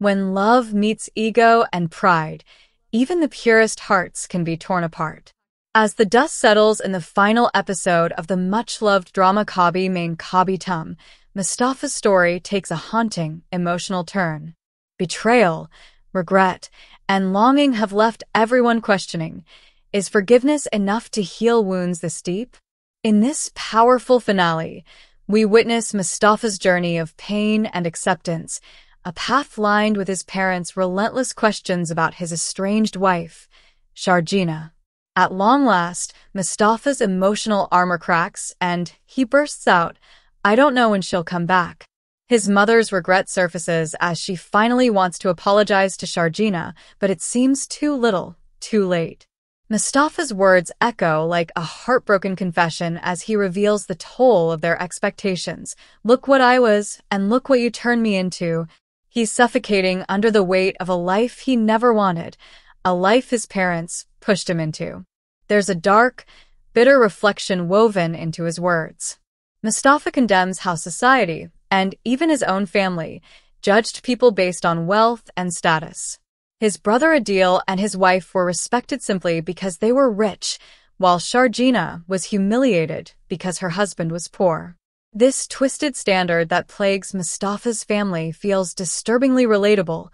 When love meets ego and pride, even the purest hearts can be torn apart. As the dust settles in the final episode of the much-loved drama Kabhi Tum, Mustafa's story takes a haunting, emotional turn. Betrayal, regret, and longing have left everyone questioning, is forgiveness enough to heal wounds this deep? In this powerful finale, we witness Mustafa's journey of pain and acceptance, a path lined with his parents' relentless questions about his estranged wife, Sharjeema. At long last, Mustafa's emotional armor cracks, and he bursts out, "I don't know when she'll come back." His mother's regret surfaces as she finally wants to apologize to Sharjeema, but it seems too little, too late. Mustafa's words echo like a heartbroken confession as he reveals the toll of their expectations. "Look what I was, and look what you turned me into." He's suffocating under the weight of a life he never wanted, a life his parents pushed him into. There's a dark, bitter reflection woven into his words. Mustafa condemns how society, and even his own family, judged people based on wealth and status. His brother Adil and his wife were respected simply because they were rich, while Sharjeema was humiliated because her husband was poor. This twisted standard that plagues Mustafa's family feels disturbingly relatable.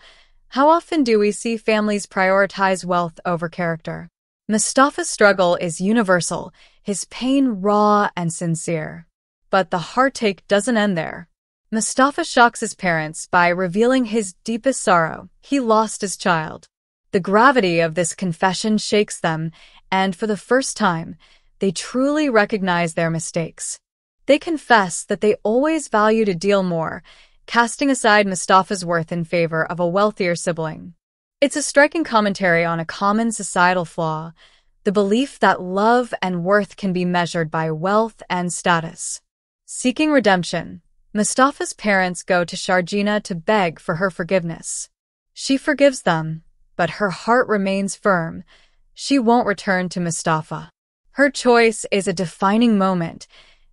How often do we see families prioritize wealth over character? Mustafa's struggle is universal, his pain raw and sincere. But the heartache doesn't end there. Mustafa shocks his parents by revealing his deepest sorrow. He lost his child. The gravity of this confession shakes them, and for the first time, they truly recognize their mistakes. They confess that they always valued Adil more, casting aside Mustafa's worth in favor of a wealthier sibling. It's a striking commentary on a common societal flaw, the belief that love and worth can be measured by wealth and status. Seeking redemption, Mustafa's parents go to Sharjeema to beg for her forgiveness. She forgives them, but her heart remains firm. She won't return to Mustafa. Her choice is a defining moment.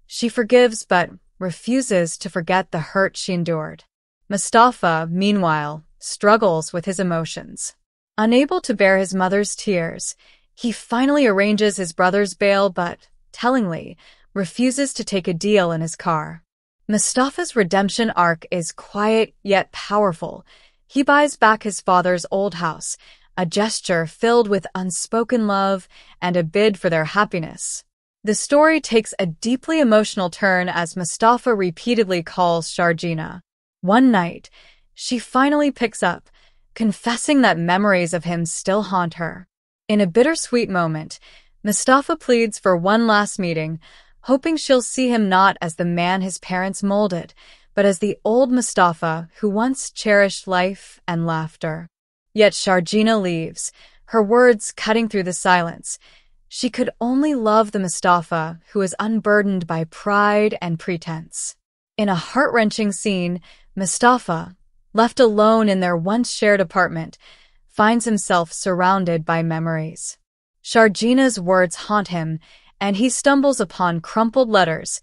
She forgives but refuses to forget the hurt she endured. Mustafa, meanwhile, struggles with his emotions. Unable to bear his mother's tears, he finally arranges his brother's bail but, tellingly, refuses to take a deal in his car. Mustafa's redemption arc is quiet yet powerful. He buys back his father's old house, a gesture filled with unspoken love and a bid for their happiness. The story takes a deeply emotional turn as Mustafa repeatedly calls Sharjeema. One night, she finally picks up, confessing that memories of him still haunt her. In a bittersweet moment, Mustafa pleads for one last meeting, hoping she'll see him not as the man his parents molded, but as the old Mustafa who once cherished life and laughter. Yet Sharjeema leaves, her words cutting through the silence. She could only love the Mustafa who is unburdened by pride and pretense. In a heart-wrenching scene, Mustafa, left alone in their once-shared apartment, finds himself surrounded by memories. Sharjeema's words haunt him, and he stumbles upon crumpled letters,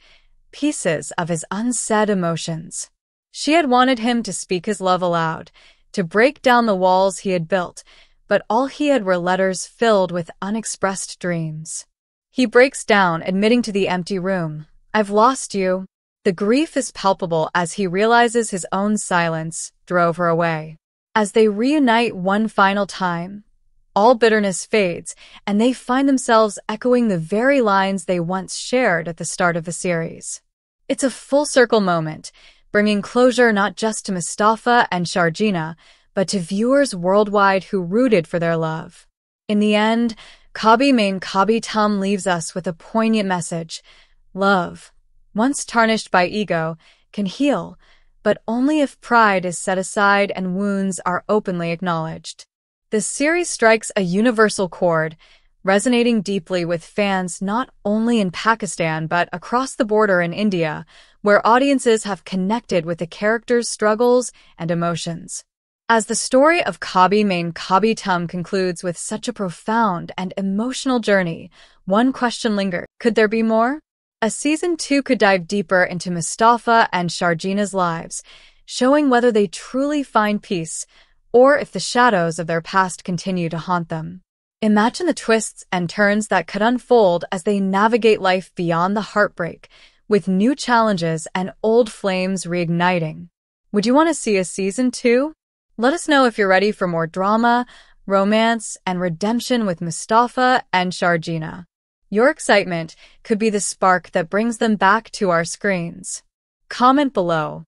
pieces of his unsaid emotions. She had wanted him to speak his love aloud, to break down the walls he had built, but all he had were letters filled with unexpressed dreams. He breaks down, admitting to the empty room, "I've lost you." The grief is palpable as he realizes his own silence drove her away. As they reunite one final time, all bitterness fades, and they find themselves echoing the very lines they once shared at the start of the series. It's a full-circle moment, bringing closure not just to Mustafa and Sharjeema, but to viewers worldwide who rooted for their love. In the end, Kabhi Tum leaves us with a poignant message. Love, once tarnished by ego, can heal, but only if pride is set aside and wounds are openly acknowledged. The series strikes a universal chord, resonating deeply with fans not only in Pakistan but across the border in India, where audiences have connected with the characters' struggles and emotions. As the story of Kabhi Tum concludes with such a profound and emotional journey, one question lingers. Could there be more? A season 2 could dive deeper into Mustafa and Sharjeena's lives, showing whether they truly find peace or if the shadows of their past continue to haunt them. Imagine the twists and turns that could unfold as they navigate life beyond the heartbreak, with new challenges and old flames reigniting. Would you want to see a season 2? Let us know if you're ready for more drama, romance, and redemption with Mustafa and Sharjeema. Your excitement could be the spark that brings them back to our screens. Comment below.